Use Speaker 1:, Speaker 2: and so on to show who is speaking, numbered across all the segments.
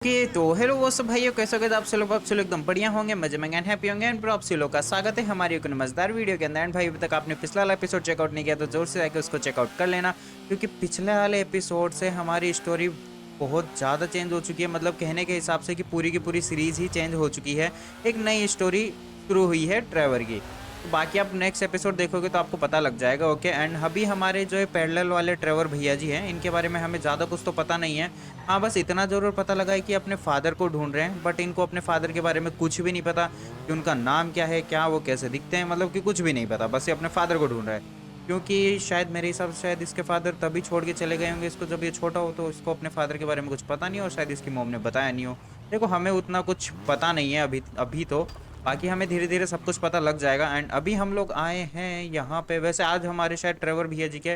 Speaker 1: तो हेलो वो सब भाइयों, कैसे हो गए आप सब लोग एकदम बढ़िया होंगे, मजे में हैप्पी होंगे। एंड आप सब लोग का स्वागत है हमारी एक मजेदार वीडियो के अंदर। एंड भाई अभी तक आपने पिछला वाला एपिसोड चेकआउट नहीं किया तो जोर से जाके उसको चेकआउट कर लेना, क्योंकि पिछले वाले एपिसोड से हमारी स्टोरी बहुत ज़्यादा चेंज हो चुकी है। मतलब कहने के हिसाब से कि पूरी की पूरी सीरीज ही चेंज हो चुकी है। एक नई स्टोरी शुरू हुई है ट्रेवर की। तो बाकी आप नेक्स्ट एपिसोड देखोगे तो आपको पता लग जाएगा। ओके, एंड अभी हमारे जो है पैरेलल वाले ट्रेवर भैया जी हैं, इनके बारे में हमें ज़्यादा कुछ तो पता नहीं है। हाँ, बस इतना ज़रूर पता लगा है कि अपने फादर को ढूंढ रहे हैं, बट इनको अपने फादर के बारे में कुछ भी नहीं पता कि उनका नाम क्या है, क्या वो कैसे दिखते हैं, मतलब कि कुछ भी नहीं पता। बस ये अपने फादर को ढूंढ रहा है, क्योंकि शायद मेरे हिसाब से शायद इसके फादर तभी छोड़ के चले गए होंगे इसको जब ये छोटा हो, तो इसको अपने फादर के बारे में कुछ पता नहीं हो, शायद इसकी मॉम ने बताया नहीं हो। देखो, हमें उतना कुछ पता नहीं है अभी अभी तो। बाकी हमें धीरे धीरे सब कुछ पता लग जाएगा। एंड अभी हम लोग आए हैं यहाँ पे। वैसे आज हमारे शायद ट्रेवर भैया जी के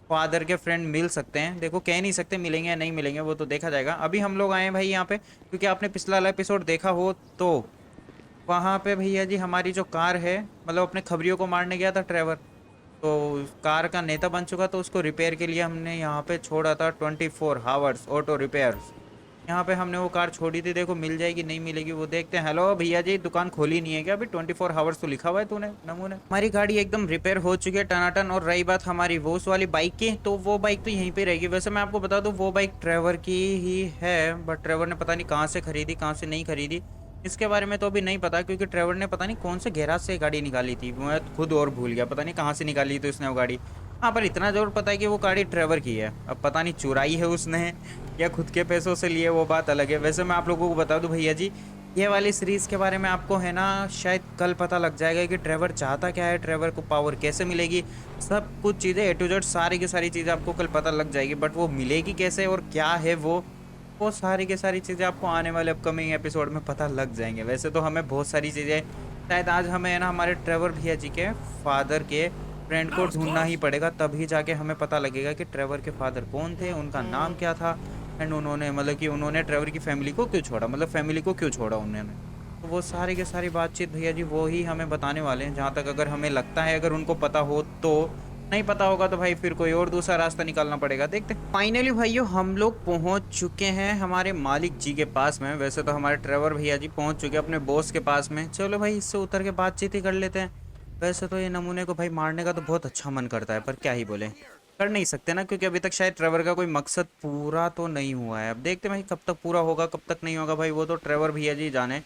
Speaker 1: फादर के फ्रेंड मिल सकते हैं। देखो, कह नहीं सकते मिलेंगे या नहीं मिलेंगे, वो तो देखा जाएगा। अभी हम लोग आए हैं भाई यहाँ पे, क्योंकि आपने पिछला वाला एपिसोड देखा हो तो वहाँ पे भैया जी हमारी जो कार है, मतलब अपने खबरियों को मारने गया था ट्रेवर, तो उस कार का नेता बन चुका। तो उसको रिपेयर के लिए हमने यहाँ पे छोड़ा था 24 आवर्स ऑटो रिपेयर्स। यहाँ पे हमने वो कार छोड़ी थी। देखो मिल जाएगी नहीं मिलेगी वो देखते हैं। हेलो भैया जी, दुकान खोली नहीं है क्या? अभी 24 आवर्स तो लिखा हुआ है तूने नमूने। हमारी गाड़ी एकदम रिपेयर हो चुकी है टनाटन। और रही बात हमारी वो उस वाली बाइक की, तो वो बाइक तो यहीं पे रहेगी। वैसे मैं आपको बता दूं, वो बाइक ट्रेवर की ही है, बट ट्रेवर ने पता नहीं कहाँ से खरीदी कहाँ से नहीं खरीदी, इसके बारे में तो अभी नहीं पता। क्योंकि ट्रेवर ने पता नहीं कौन से गैराज से गाड़ी निकाली थी, मैं खुद और भूल गया, पता नहीं कहाँ से निकाली थी उसने वो गाड़ी। हाँ, पर इतना जरूर पता है कि वो गाड़ी ट्रेवर की है। अब पता नहीं चुराई है उसने या खुद के पैसों से लिए, वो बात अलग है। वैसे मैं आप लोगों को बता दूं भैया जी, ये वाली सीरीज़ के बारे में आपको है ना शायद कल पता लग जाएगा कि ट्रेवर चाहता क्या है, ट्रेवर को पावर कैसे मिलेगी, सब कुछ चीज़ें ए टू जेड सारी की सारी चीज़ें आपको कल पता लग जाएगी। बट वो मिलेगी कैसे और क्या है वो सारी की सारी चीज़ें आपको आने वाले अपकमिंग एपिसोड में पता लग जाएंगे। वैसे तो हमें बहुत सारी चीज़ें, शायद आज हमें है ना हमारे ट्रेवर भैया जी के फादर के फ्रेंड को ढूंढना ही पड़ेगा, तभी जाके हमें पता लगेगा कि ट्रेवर के फादर कौन थे, उनका नाम क्या था, एंड उन्होंने मतलब कि उन्होंने ट्रेवर की फैमिली को क्यों छोड़ा, मतलब फैमिली को क्यों छोड़ा उन्होंने। तो वो सारी की सारी बातचीत भैया जी वो ही हमें बताने वाले हैं, जहाँ तक अगर हमें लगता है। अगर उनको पता हो तो, नहीं पता होगा तो भाई फिर कोई और दूसरा रास्ता निकालना पड़ेगा, देखते। फाइनली भाइयों हम लोग पहुंच चुके हैं हमारे मालिक जी के पास में। वैसे तो हमारे ट्रेवर भैया जी पहुंच चुके हैं अपने बॉस के पास में। चलो भाई, इससे उतर के बातचीत ही कर लेते हैं। वैसे तो ये नमूने को भाई मारने का तो बहुत अच्छा मन करता है, पर क्या ही बोले, कर नहीं सकते ना, क्योंकि अभी तक शायद ट्रेवर का कोई मकसद पूरा तो नहीं हुआ है। अब देखते हैं भाई कब तक पूरा होगा कब तक नहीं होगा, भाई वो तो ट्रेवर भैया जी जाने।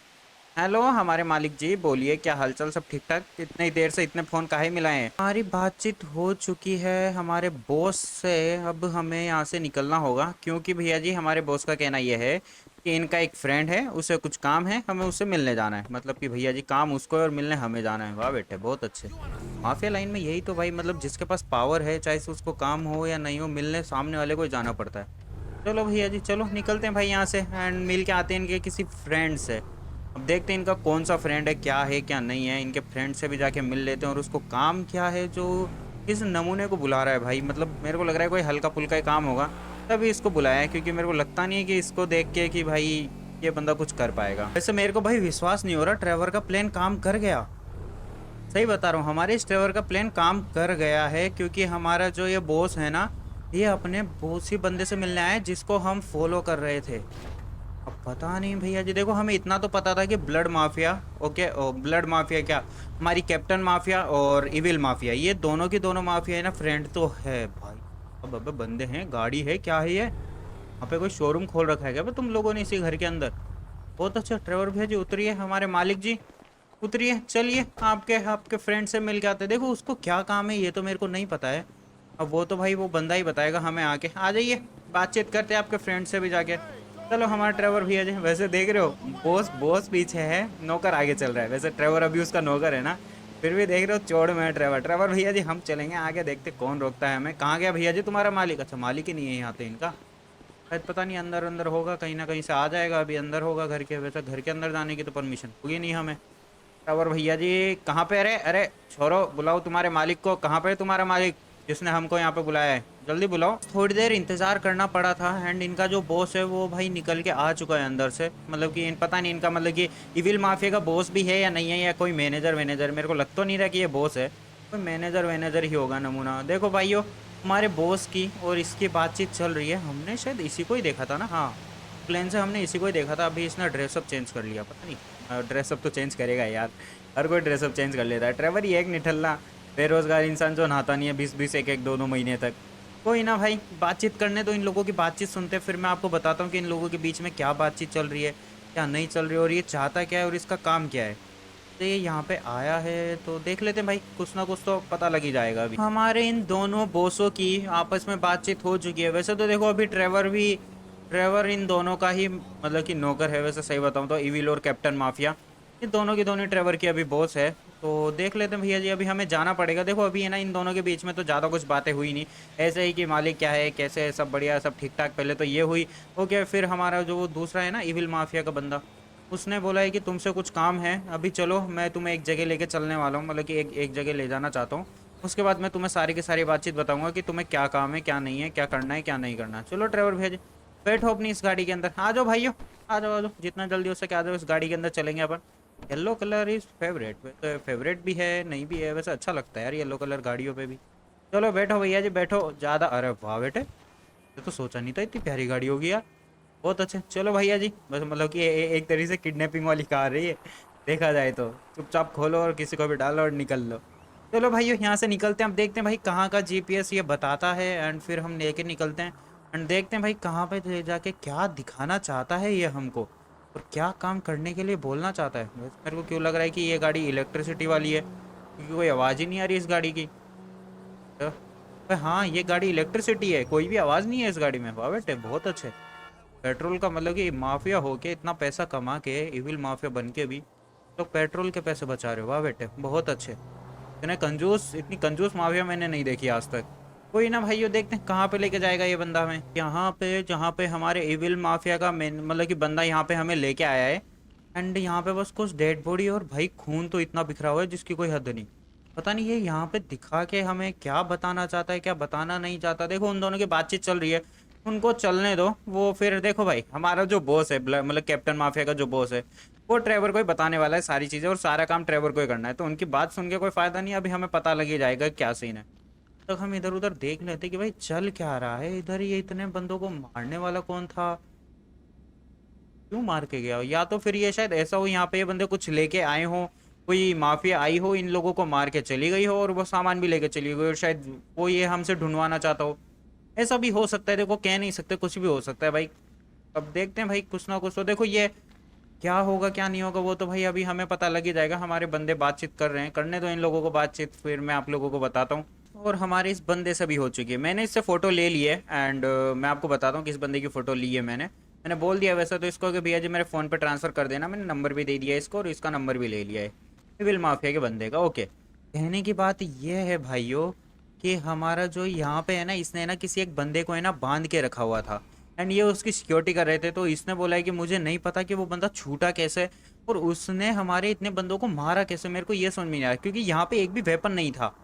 Speaker 1: हेलो हमारे मालिक जी, बोलिए क्या हालचाल, सब ठीक ठाक? इतनी देर से इतने फोन काहे मिलाए हैं? हमारी बातचीत हो चुकी है हमारे बॉस से। अब हमें यहाँ से निकलना होगा, क्योंकि भैया जी हमारे बॉस का कहना यह है कि इनका एक फ्रेंड है, उसे कुछ काम है, हमें उससे मिलने जाना है। मतलब कि भैया जी काम उसको है और मिलने हमें जाना है। वाह बेटे, बहुत अच्छे। माफिया लाइन में यही तो भाई, मतलब जिसके पास पावर है, चाहे से उसको काम हो या नहीं हो, मिलने सामने वाले को ही जाना पड़ता है। चलो भैया जी, चलो निकलते हैं भाई यहाँ से, एंड मिल के आते हैं इनके किसी फ्रेंड से। अब देखते हैं इनका कौन सा फ्रेंड है क्या नहीं है। इनके फ्रेंड से भी जाके मिल लेते हैं, और उसको काम क्या है जो इस नमूने को बुला रहा है भाई। मतलब मेरे को लग रहा है कोई हल्का फुल्का ही काम होगा, तभी इसको बुलाया है। क्योंकि मेरे को लगता नहीं है कि इसको देख के कि भाई ये बंदा कुछ कर पाएगा। वैसे मेरे को भाई विश्वास नहीं हो रहा ट्रेवर का प्लान काम कर गया। सही बता रहा हूँ, हमारे इस ट्रेवर का प्लान काम कर गया है, क्योंकि हमारा जो ये बॉस है ना, ये अपने बॉस ही बंदे से मिलने आया है जिसको हम फॉलो कर रहे थे। अब पता नहीं भैया जी, देखो हमें इतना तो पता था कि blood mafia, okay, blood mafia क्या, हमारी कैप्टन माफिया और इविल माफिया, ये दोनों की दोनों माफिया है ना फ्रेंड तो है भाई। अब बंदे हैं, गाड़ी है, क्या है ये? वहाँ पे कोई शोरूम खोल रखा है क्या तुम लोगों ने इसी घर के अंदर? बहुत अच्छा ट्रेवर भैया जी, उतरिए हमारे मालिक जी, उतरिए। चलिए आपके आपके फ्रेंड से मिल के आते हैं। देखो उसको क्या काम है ये तो मेरे को नहीं पता है। अब वो तो भाई वो बंदा ही बताएगा हमें। आके आ जाइए, बातचीत करते हैं आपके फ्रेंड से भी जाके। चलो हमारा ट्रेवर भैया जी, वैसे देख रहे हो बॉस बॉस पीछे है, नौकर आगे चल रहा है। वैसे ट्रेवर अभी उसका नौकर है ना, फिर भी देख रहे हो चौड़ में है ट्रेवर। ट्रेवर भैया जी हम चलेंगे आगे, देखते कौन रोकता है हमें। कहाँ गया भैया जी तुम्हारा मालिक? अच्छा मालिक ही नहीं है यहाँ तो इनका, शायद पता नहीं अंदर अंदर होगा, कहीं ना कहीं से आ जाएगा। अभी अंदर होगा घर के। वैसे घर के अंदर जाने की तो परमिशन होगी नहीं हमें। और भैया जी कहाँ पे? अरे अरे छोरो, बुलाओ तुम्हारे मालिक को। कहाँ पे है तुम्हारा मालिक जिसने हमको यहाँ पे बुलाया है? जल्दी बुलाओ। थोड़ी देर इंतजार करना पड़ा था, एंड इनका जो बॉस है वो भाई निकल के आ चुका है अंदर से। मतलब कि पता नहीं इनका, मतलब कि इविल माफिया का बॉस भी है या नहीं है, या कोई मैनेजर वैनेजर, मेरे को लग तो नहीं रहा कि ये बॉस है। कोई मैनेजर वैनेजर ही होगा नमूना। देखो भाइयों, हमारे बॉस की और इसकी बातचीत चल रही है। हमने शायद इसी को ही देखा था ना। हाँ, प्लेन से हमने इसी को ही देखा था, अभी इसने ड्रेसअप चेंज कर लिया, पता नहीं ड्रेसअप तो चेंज करेगा यार, हर कोई ड्रेसअप चेंज कर लेता है। ट्रेवर ही एक निठल्ला बेरोजगार इंसान जो नहाता नहीं है 20-20 एक-एक 2-2 महीने तक। कोई ना भाई, बातचीत करने तो इन लोगों की बातचीत सुनते फिर मैं आपको बताता हूँ कि इन लोगों के बीच में क्या बातचीत चल रही है, क्या नहीं चल रही है, और ये चाहता क्या है और इसका काम क्या है। तो ये यहाँ पे आया है तो देख लेते हैं भाई, कुछ ना कुछ तो पता लग ही जाएगा। अभी हमारे इन दोनों बॉसों की आपस में बातचीत हो चुकी है। वैसे तो देखो अभी ट्रेवर इन दोनों का ही मतलब कि नौकर है, वैसे सही बताऊं तो इविल और कैप्टन माफिया, ये दोनों की दोनों ट्रेवर की अभी बॉस है। तो देख लेते हैं भैया जी, अभी हमें जाना पड़ेगा। देखो अभी है ना इन दोनों के बीच में तो ज़्यादा कुछ बातें हुई नहीं, ऐसे ही कि मालिक क्या है, कैसे है, सब बढ़िया, सब ठीक ठाक, पहले तो ये हुई। ओके, फिर हमारा जो वो दूसरा है ना इविल माफिया का बंदा, उसने बोला है कि तुमसे कुछ काम है, अभी चलो मैं तुम्हें एक जगह लेके चलने वाला हूँ, मतलब कि एक एक जगह ले जाना चाहता हूँ। उसके बाद मैं तुम्हें सारी की सारी बातचीत बताऊंगा कि तुम्हें क्या काम है, क्या नहीं है, क्या करना है, क्या नहीं करना। चलो ड्राइवर भैया जी, बैठो अपनी इस गाड़ी के अंदर, आ जाओ भाइयों, आ जाओ, जितना जल्दी हो सके आ जाओ, इस गाड़ी के अंदर चलेंगे अपन। येलो कलर इज फेवरेट, तो फेवरेट भी है नहीं भी है, वैसे अच्छा लगता है यार येलो कलर गाड़ियों पे भी। चलो बैठो भैया जी बैठो, ज़्यादा, अरे वाह बेटे, ये तो सोचा नहीं था इतनी प्यारी गाड़ी होगी यार, बहुत अच्छे। चलो भैया जी, बस मतलब कि एक तरीके से किडनैपिंग वाली कार है ये, देखा जाए तो। चुपचाप खोलो और किसी को भी डालो और निकल लो। चलो भाइयों यहाँ से निकलते हैं, अब देखते हैं भाई कहाँ का जीपीएस ये बताता है, एंड फिर हम लेके निकलते हैं। एंड देखते हैं भाई कहाँ पे ले जाके क्या दिखाना चाहता है ये हमको, और क्या काम करने के लिए बोलना चाहता है। वैसे मेरे को क्यों लग रहा है कि ये गाड़ी इलेक्ट्रिसिटी वाली है, क्योंकि कोई आवाज़ ही नहीं आ रही इस गाड़ी की। तो हाँ, ये गाड़ी इलेक्ट्रिसिटी है, कोई भी आवाज़ नहीं है इस गाड़ी में। वाह बेटे बहुत अच्छे। पेट्रोल का मतलब कि माफिया होके इतना पैसा कमा के, इविल माफिया बन के भी तो पेट्रोल के पैसे बचा रहे हो, वाह बेटे बहुत अच्छे। इतनी कंजूस माफिया मैंने नहीं देखी आज तक। कोई ना भाइयों, देखते हैं कहाँ पे लेके जाएगा ये बंदा हमें। यहाँ पे जहाँ पे हमारे इविल माफिया का मेन मतलब कि बंदा यहाँ पे हमें लेके आया है। एंड यहाँ पे बस कुछ डेड बॉडी और भाई खून तो इतना बिखरा हुआ है जिसकी कोई हद नहीं। पता नहीं ये यहाँ पे दिखा के हमें क्या बताना चाहता है, क्या बताना नहीं चाहता। देखो उन दोनों की बातचीत चल रही है, उनको चलने दो। वो फिर देखो भाई, हमारा जो बॉस है मतलब कैप्टन माफिया का जो बॉस है, वो ट्रेवर को ही बताने वाला है सारी चीजें, और सारा काम ट्रेवर को ही करना है। तो उनकी बात सुन के कोई फायदा नहीं, अभी हमें पता लग ही जाएगा क्या सीन है। तो हम इधर उधर देख लेते कि भाई चल क्या रहा है इधर, ये इतने बंदों को मारने वाला कौन था, क्यों मार के गया। या तो फिर ये शायद ऐसा हो यहाँ पे ये बंदे कुछ लेके आए हो, कोई माफिया आई हो, इन लोगों को मार के चली गई हो और वो सामान भी लेके चली गई, और शायद वो ये हमसे ढूंढवाना चाहता हो। ऐसा भी हो सकता है, देखो कह नहीं सकते, कुछ भी हो सकता है भाई। अब देखते हैं भाई, कुछ ना कुछ तो देखो, ये क्या होगा क्या नहीं होगा वो तो भाई अभी हमें पता लग ही जाएगा। हमारे बंदे बातचीत कर रहे हैं, करने दो इन लोगों को बातचीत, फिर मैं आप लोगों को बताता हूँ। और हमारे इस बंदे से भी हो चुकी है, मैंने इससे फ़ोटो ले ली है। एंड मैं आपको बताता हूँ किस बंदे की फ़ोटो ली है मैंने बोल दिया वैसे तो इसको कि भैया जी मेरे फ़ोन पे ट्रांसफ़र कर देना। मैंने नंबर भी दे दिया इसको, और इसका नंबर भी ले लिया है विल माफिया के बंदे का। ओके, कहने की बात ये है भाइयों कि हमारा जो यहाँ पे है ना, इसने ना किसी एक बंदे को है ना बांध के रखा हुआ था, एंड ये उसकी सिक्योरिटी कर रहे थे। तो इसने बोला है कि मुझे नहीं पता कि वो बंदा छूटा कैसे, और उसने हमारे इतने बंदों को मारा कैसे, मेरे को ये समझ में नहीं आया, क्योंकि यहाँ पे एक भी वेपन नहीं था।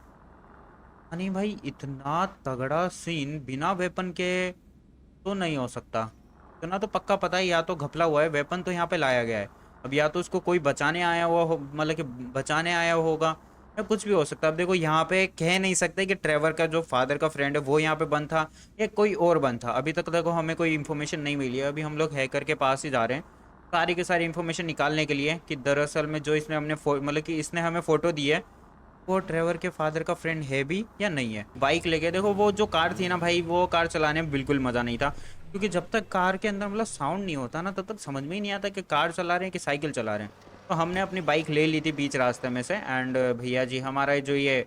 Speaker 1: नहीं भाई, इतना तगड़ा सीन बिना वेपन के तो नहीं हो सकता। इतना तो पक्का पता है, या तो घपला हुआ है, वेपन तो यहाँ पे लाया गया है। अब या तो उसको कोई बचाने आया हुआ हो, मतलब कि बचाने आया होगा, या कुछ भी हो सकता है। अब देखो यहाँ पे कह नहीं सकते कि ट्रेवर का जो फादर का फ्रेंड है वो यहाँ पे बंद था या कोई और बंद था। अभी तक देखो हमें कोई इन्फॉर्मेशन नहीं मिली है। अभी हम लोग हैकर के पास ही जा रहे हैं सारी की सारी इन्फॉर्मेशन निकालने के लिए, कि दरअसल में जो इसने मतलब कि इसने हमें फ़ोटो दी है वो ट्रेवर के फादर का फ्रेंड है भी या नहीं है। बाइक लेके देखो, वो जो कार थी ना भाई, वो कार चलाने में बिल्कुल मज़ा नहीं था, क्योंकि जब तक कार के अंदर मतलब साउंड नहीं होता ना, तब तक समझ में ही नहीं आता कि कार चला रहे हैं कि साइकिल चला रहे हैं। तो हमने अपनी बाइक ले ली थी बीच रास्ते में से। एंड भैया जी हमारा जो ये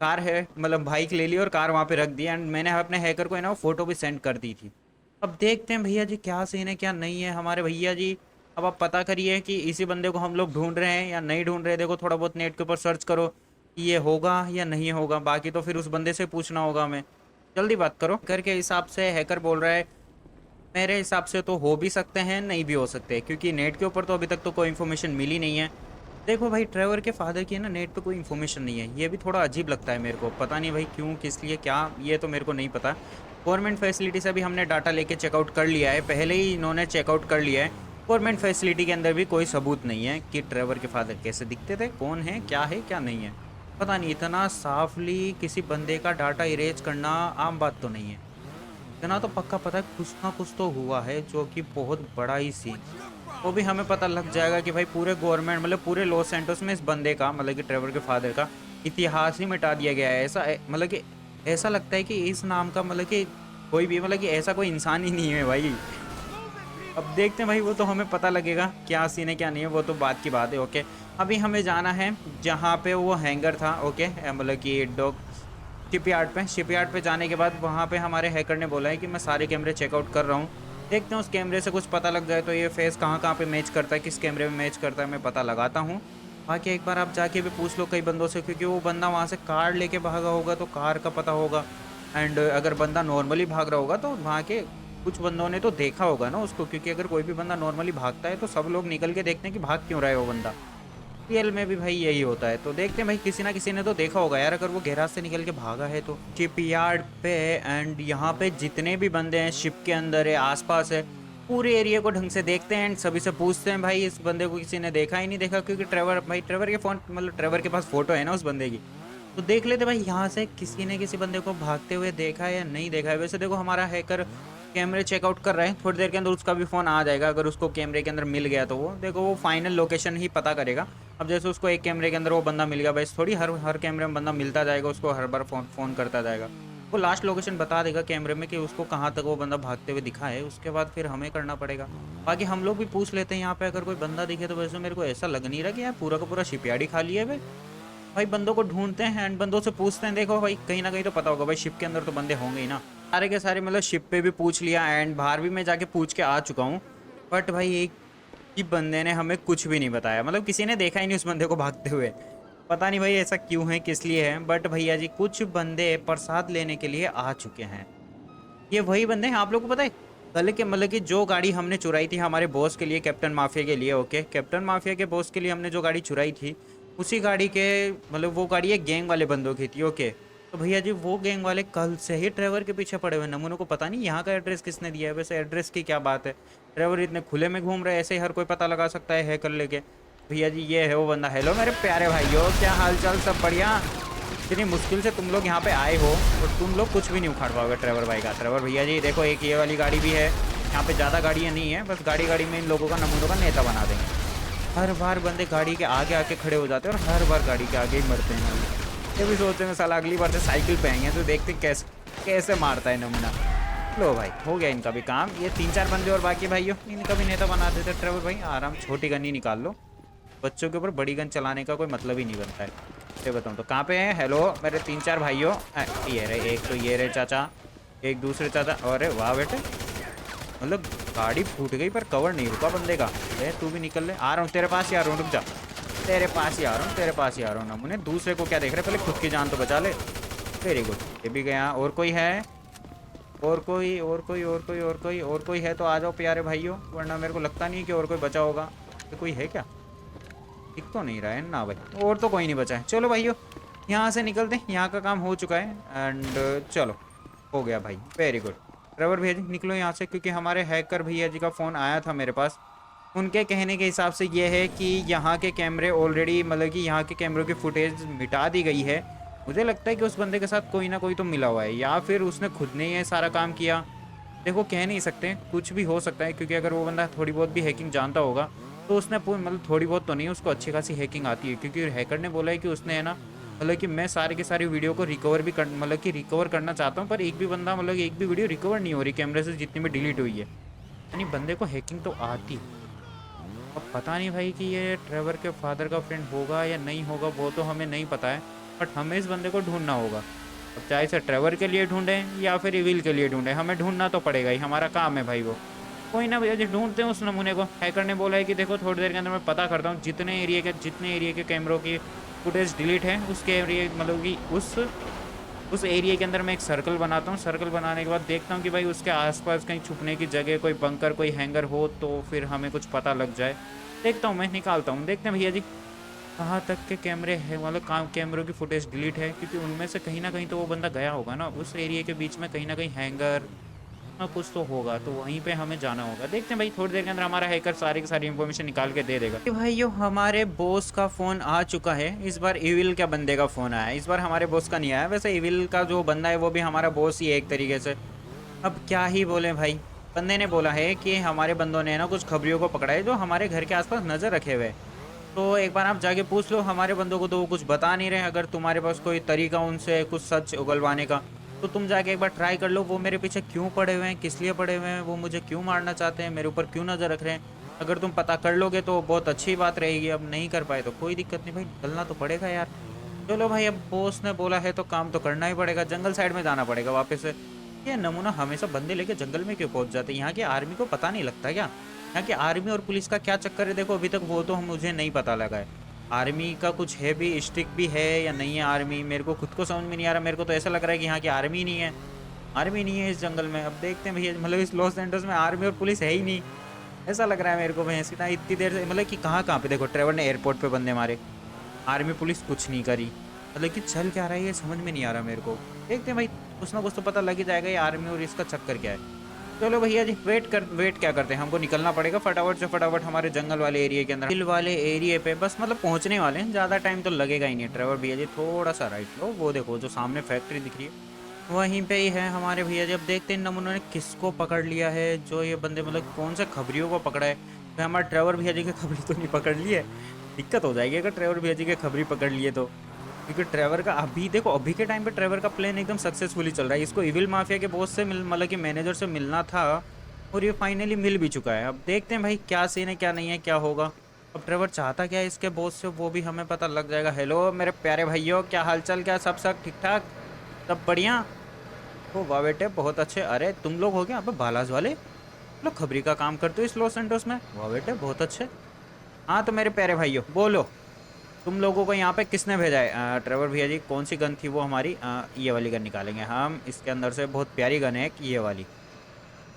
Speaker 1: कार है, मतलब बाइक ले ली और कार वहाँ पे रख दी। एंड मैंने अपने हैकर को है ना वो फ़ोटो भी सेंड कर दी थी। अब देखते हैं भैया जी क्या सीन है क्या नहीं है हमारे भैया जी। अब आप पता करिए कि इसी बंदे को हम लोग ढूंढ रहे हैं या नहीं ढूंढ रहे। देखो थोड़ा बहुत नेट के ऊपर सर्च करो कि ये होगा या नहीं होगा, बाकी तो फिर उस बंदे से पूछना होगा हमें। जल्दी बात करो। करके हिसाब से हैकर बोल रहा है, मेरे हिसाब से तो हो भी सकते हैं नहीं भी हो सकते, क्योंकि नेट के ऊपर तो अभी तक तो कोई इन्फॉर्मेशन मिली नहीं है। देखो भाई, ट्रेवर के फादर की है ना नेट पे कोई इन्फॉर्मेशन नहीं है, ये भी थोड़ा अजीब लगता है मेरे को। पता नहीं भाई क्यों, किस लिए, क्या, ये तो मेरे को नहीं पता। गवर्नमेंट फैसिलिटी से भी हमने डाटा लेके चेकआउट कर लिया है, पहले ही इन्होंने चेकआउट कर लिया है। गवर्नमेंट फैसिलिटी के अंदर भी कोई सबूत नहीं है कि ट्रेवर के फादर कैसे दिखते थे, कौन है क्या नहीं है। पता नहीं, इतना साफली किसी बंदे का डाटा इरेज करना आम बात तो नहीं है। इतना तो पक्का पता है कुछ ना कुछ तो हुआ है जो कि बहुत बड़ा ही सीन, वो भी हमें पता लग जाएगा कि भाई पूरे गवर्नमेंट मतलब पूरे लॉस सैंटोस में इस बंदे का मतलब कि ट्रेवर के फादर का इतिहास ही मिटा दिया गया है। ऐसा मतलब कि ऐसा लगता है कि इस नाम का मतलब कि कोई भी मतलब कि ऐसा कोई इंसान ही नहीं है भाई। अब देखते हैं भाई, वो तो हमें पता लगेगा क्या सीन है क्या नहीं है, वो तो बात की बात है। ओके, अभी हमें जाना है जहाँ पे वो हैंगर था। ओके, मतलब कि डॉग शिपयार्ड पे जाने के बाद वहाँ पे हमारे हैकर ने बोला है कि मैं सारे कैमरे चेकआउट कर रहा हूँ। देखते हैं उस कैमरे से कुछ पता लग जाए तो ये फेस कहाँ कहाँ पे मैच करता है, किस कैमरे में मैच करता है, मैं पता लगाता हूँ। बाकी एक बार आप जाके भी पूछ लो कई बंदों से, क्योंकि वो बंदा वहाँ से कार लेके भागा होगा तो कार का पता होगा। एंड अगर बंदा नॉर्मली भाग रहा होगा तो वहाँ के कुछ बंदों ने तो देखा होगा ना उसको, क्योंकि अगर कोई भी बंदा नॉर्मली भागता है तो सब लोग निकल के देखते हैं कि भाग क्यों रहा है वो बंदा। रियल में भी भाई यही होता है, तो देखते हैं भाई किसी ना किसी ने तो देखा होगा यार, अगर वो गैराज से निकल के भागा है तो। शिप यार्ड पे एंड यहाँ पे जितने भी बंदे हैं शिप के अंदर है आसपास है, पूरे एरिया को ढंग से देखते हैं एंड सभी से पूछते हैं भाई इस बंदे को किसी ने देखा ही नहीं देखा, क्योंकि ट्रेवर के फोन मतलब ट्रेवर के पास फोटो है ना उस बंदे की, तो देख लेते भाई यहाँ से किसी ने किसी बंदे को भागते हुए देखा है या नहीं देखा है। वैसे देखो हमारा हैकर कैमरे चेकआउट कर रहा है, थोड़ी देर के अंदर उसका भी फ़ोन आ जाएगा, अगर उसको कैमरे के अंदर मिल गया तो वो देखो वो फाइनल लोकेशन ही पता करेगा। अब जैसे उसको एक कैमरे के अंदर वो बंदा मिल गया, बस थोड़ी हर हर कैमरे में बंदा मिलता जाएगा, उसको हर बार फ़ोन करता जाएगा। वो लास्ट लोकेशन बता देगा कैमरे में कि उसको कहाँ तक वो बंदा भागते हुए दिखा है, उसके बाद फिर हमें करना पड़ेगा। बाकी हम लोग भी पूछ लेते हैं यहाँ पे, अगर कोई बंदा दिखे तो। वैसे मेरे को ऐसा लग नहीं रहा कि यार पूरा का पूरा शिपयार्ड ही खाली है भाई, बंदों को ढूंढते हैं एंड बंदों से पूछते हैं। देखो भाई कहीं ना कहीं तो पता होगा भाई, शिप के अंदर तो बंदे होंगे ही ना, सारे के सारे मतलब शिप पे भी पूछ लिया एंड बाहर भी मैं जाके पूछ के आ चुका हूँ। बट भाई एक ही बंदे ने हमें कुछ भी नहीं बताया, मतलब किसी ने देखा ही नहीं उस बंदे को भागते हुए। पता नहीं भाई ऐसा क्यों है, किस लिए है, बट भैया जी कुछ बंदे प्रसाद लेने के लिए आ चुके हैं। ये वही बंदे हैं, आप लोग को पता है कल के मतलब कि जो गाड़ी हमने चुराई थी हमारे बॉस के लिए, कैप्टन माफिया के लिए। ओके, कैप्टन माफिया के बॉस के लिए हमने जो गाड़ी चुराई थी, उसी गाड़ी के मतलब वो गाड़ी एक गैंग वाले बंदों की थी। ओके, तो भैया जी वो गैंग वाले कल से ही ट्रेवर के पीछे पड़े हुए। नमूनों को पता नहीं यहाँ का एड्रेस किसने दिया है, वैसे एड्रेस की क्या बात है, ट्रेवर इतने खुले में घूम रहे हैं, ऐसे ही हर कोई पता लगा सकता है हैकर लेके। भैया जी ये है वो बंदा। हेलो मेरे प्यारे भाइयों, क्या हाल चाल, सब बढ़िया? इतनी मुश्किल से तुम लोग यहाँ पे आए हो और तुम लोग कुछ भी नहीं उखाड़ पाओगे ट्रेवर भाई का। ट्रेवर भैया जी देखो एक ये वाली गाड़ी भी है, यहाँ पे ज़्यादा गाड़ियाँ नहीं है, बस गाड़ी गाड़ी में इन लोगों का नमूनों का नेता बना देंगे। हर बार बंदे गाड़ी के आगे आके खड़े हो जाते हैं और हर बार गाड़ी के आगे ही मरते हैं। ये भी सोचते हैं साला अगली बार से साइकिल पे आएंगे तो देखते कैसे कैसे मारता है नमूना। लो भाई हो गया इनका भी काम, ये 3-4 बंदे और बाकी भाइयों इनका भी नेता बना देते ट्रेवर भाई। आराम छोटी गन ही निकाल लो, बच्चों के ऊपर बड़ी गन चलाने का कोई मतलब ही नहीं बनता है। ये बताऊँ तो कहाँ पे हैं? हेलो मेरे 3-4 भाइयों, ये रहे एक, तो ये रहे चाचा, एक दूसरे चाचा। अरे वाह बेटे, मतलब गाड़ी फूट गई पर कवर नहीं रुका बंदे का। अरे तू भी निकल ले, आ रहा हूँ तेरे पास ही आ रहा हूँ, रुक जा, तेरे पास ही आ रहा हूँ, तेरे पास ही आ रहा हूँ। नमूने दूसरे को क्या देख रहे, पहले खुद की जान तो बचा ले। वेरी गुड, ये भी गया। और कोई है? और कोई और कोई और कोई और कोई और कोई है तो आ जाओ प्यारे भाइयों, वरना मेरे को लगता नहीं कि और कोई बचा होगा। तो कोई है क्या? दिख तो नहीं रहा है ना भाई, और तो कोई नहीं बचा है। चलो भाइयों यहाँ से निकलते हैं, यहाँ का काम हो चुका है एंड चलो हो गया भाई, वेरी गुड। ट्रेवर भैया जी निकलो यहाँ से, क्योंकि हमारे हैकर भैया जी का फ़ोन आया था मेरे पास। उनके कहने के हिसाब से ये है कि यहाँ के कैमरे ऑलरेडी मतलब कि यहाँ के कैमरों की फुटेज मिटा दी गई है। मुझे लगता है कि उस बंदे के साथ कोई ना कोई तो मिला हुआ है, या फिर उसने खुद ने ये सारा काम किया। देखो कह नहीं सकते, कुछ भी हो सकता है, क्योंकि अगर वो बंदा थोड़ी बहुत भी हैकिंग जानता होगा तो उसने मतलब थोड़ी बहुत तो नहीं, उसको अच्छी खासी हैकिंग आती है। क्योंकि हैकर ने बोला है कि उसने है ना मतलब कि मैं सारी की सारी वीडियो को रिकवर भी कर मतलब कि रिकवर करना चाहता हूँ, पर एक भी बंदा मतलब एक भी वीडियो रिकवर नहीं हो रही कैमरे से, जितनी भी डिलीट हुई है। यानी बंदे को हैकिंग तो आती। अब पता नहीं भाई कि ये ट्रेवर के फादर का फ्रेंड होगा या नहीं होगा, वो तो हमें नहीं पता है, बट हमें इस बंदे को ढूंढना होगा। अब चाहे से ट्रेवर के लिए ढूंढें या फिर इविल के लिए ढूंढें, हमें ढूंढना तो पड़ेगा ही, हमारा काम है भाई वो। कोई ना भैया जी ढूंढते हैं उस नमूने को। हैकर ने बोला है कि देखो थोड़ी देर के अंदर मैं पता करता हूँ जितने एरिया के कैमरों की फुटेज डिलीट है, उसके एरिया मतलब कि उस एरिया के अंदर मैं एक सर्कल बनाता हूँ। सर्कल बनाने के बाद देखता हूँ कि भाई उसके आसपास कहीं छुपने की जगह, कोई बंकर, कोई हैंगर हो तो फिर हमें कुछ पता लग जाए। देखता हूँ, मैं निकालता हूँ। देखते हैं भैया जी कहाँ तक के कैमरे हैं, मतलब कहाँ कैमरों की फुटेज डिलीट है, क्योंकि उनमें से कहीं ना कहीं तो वो बंदा गया होगा ना उस एरिया के बीच में, कहीं ना कहीं हैंगर कुछ तो होगा, तो वहीं पे हमें जाना होगा। देखते हैं भाई थोड़ी देर के अंदर हमारा हैकर सारी की सारी इन्फॉर्मेशन निकाल के दे देगा। भाइयों हमारे बॉस का फ़ोन आ चुका है। इस बार इविल का बंदे का फ़ोन आया, इस बार हमारे बॉस का नहीं आया। वैसे इविल का जो बंदा है वो भी हमारा बॉस ही है एक तरीके से। अब क्या ही बोले भाई। बंदे ने बोला है कि हमारे बंदों ने ना कुछ खबरियों को पकड़ा है जो हमारे घर के आसपास नज़र रखे हुए हैं। तो एक बार आप जाके पूछ लो हमारे बंदों को, तो वो कुछ बता नहीं रहे। अगर तुम्हारे पास कोई तरीका उनसे कुछ सच उगलवाने का, तो तुम जाके एक बार ट्राई कर लो। वो मेरे पीछे क्यों पड़े हुए हैं, किस लिए पड़े हुए हैं, वो मुझे क्यों मारना चाहते हैं, मेरे ऊपर क्यों नज़र रख रहे हैं। अगर तुम पता कर लोगे तो बहुत अच्छी बात रहेगी। अब नहीं कर पाए तो कोई दिक्कत नहीं भाई, निकलना तो पड़ेगा यार। चलो भाई, अब बॉस ने बोला है तो काम तो करना ही पड़ेगा। जंगल साइड में जाना पड़ेगा वापस से। ये नमूना हमेशा बंदे लेके जंगल में क्यों पहुंच जाते हैं? यहाँ की आर्मी को पता नहीं लगता क्या? यहाँ की आर्मी और पुलिस का क्या चक्कर है? देखो अभी तक वो तो मुझे नहीं पता लगा है। आर्मी का कुछ है भी, स्ट्रिक्ट भी है या नहीं है आर्मी, मेरे को खुद को समझ में नहीं आ रहा। मेरे को तो ऐसा लग रहा है कि यहाँ की आर्मी नहीं है, आर्मी नहीं है इस जंगल में। अब देखते हैं भैया, मतलब इस लॉस एंजल्स में आर्मी और पुलिस है ही नहीं, ऐसा लग रहा है मेरे को। भैया सीधा इतनी देर से मतलब कि कहाँ कहाँ पे देखो, ट्रेवर ने एयरपोर्ट पे बंदे मारे, आर्मी पुलिस कुछ नहीं करी। मतलब कि चल क्या रहा है ये समझ में नहीं आ रहा मेरे को। देखते हैं भाई, कुछ ना कुछ तो पता लग ही जाएगा ये आर्मी और इसका चक्कर क्या है। चलो भैया जी, वेट क्या करते हैं, हमको निकलना पड़ेगा फटाफट से फटाफट हमारे जंगल वाले एरिया के अंदर। हिल वाले एरिया पे बस मतलब पहुंचने वाले हैं, ज़्यादा टाइम तो लगेगा ही नहीं। ट्रेवर भैया जी थोड़ा सा राइट लो, वो देखो जो सामने फैक्ट्री दिख रही है वहीं पे ही है हमारे भैया जी। अब देखते हैं नमूनों ने किसको पकड़ लिया है, जो ये बंदे मतलब कौन से खबरियों को पकड़ा है। तो हमारे ट्रेवर भैया जी के खबरी तो नहीं पकड़ लिए, दिक्कत हो जाएगी अगर ट्रेवर भैया जी के खबरी पकड़ लिए तो। क्योंकि ट्रेवर का अभी देखो, अभी के टाइम पे ट्रेवर का प्लान एकदम सक्सेसफुली चल रहा है। इसको इविल माफिया के बॉस से मतलब कि मैनेजर से मिलना था और ये फाइनली मिल भी चुका है। अब देखते हैं भाई क्या सीन है क्या नहीं है, क्या होगा। अब ट्रेवर चाहता क्या है इसके बॉस से, वो भी हमें पता लग जाएगा। हेलो मेरे प्यारे भाइयों, क्या हालचाल, क्या सब ठीक ठाक, सब बढ़िया। ओ वाह बेटे बहुत अच्छे। अरे तुम लोग हो क्या अब बालाज वाले, लोग खबरी का काम करते हो इस लॉस एंटोस में? वाह बेटे बहुत अच्छे। हाँ तो मेरे प्यारे भाइयों बोलो, तुम लोगों को यहाँ पे किसने भेजा है? ट्रेवर भैया जी कौन सी गन थी वो हमारी? ये वाली गन निकालेंगे हम, इसके अंदर से बहुत प्यारी गन है ये वाली।